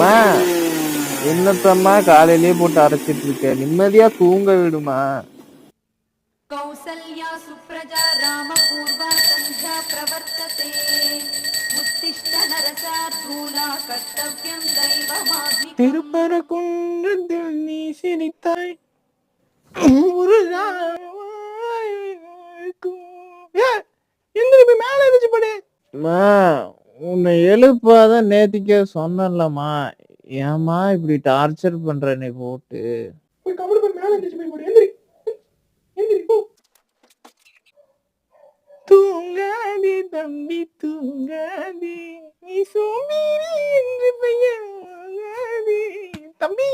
அம்மா என்னத்தம்மா காலையிலேயே போட்டு அரைச்சிட்டு இருக்க, நிம்மதியா தூங்க விடுமா. கௌசல்யா சுப்ரஜா ராமபூர்வா சந்தியா பிரவர்த்ததே உத்திஷ்ட நரசார்தூலா கர்த்தவ்யம் தெய்வமாத்மிகம். திருப்பரங்குன்றத்தில் நீ சிரித்தாய் மேல எரிச்சு படு. உன்னை எழுப்பாதான் நேத்திக்கே சொன்னலம்மா, ஏமா இப்படி டார்ச்சர் பண்ற நீ போட்டு. தூங்காதே தம்பி தூங்காதே, நீ சோம்பேறி என்று பெயர் வாங்காதே தம்பி.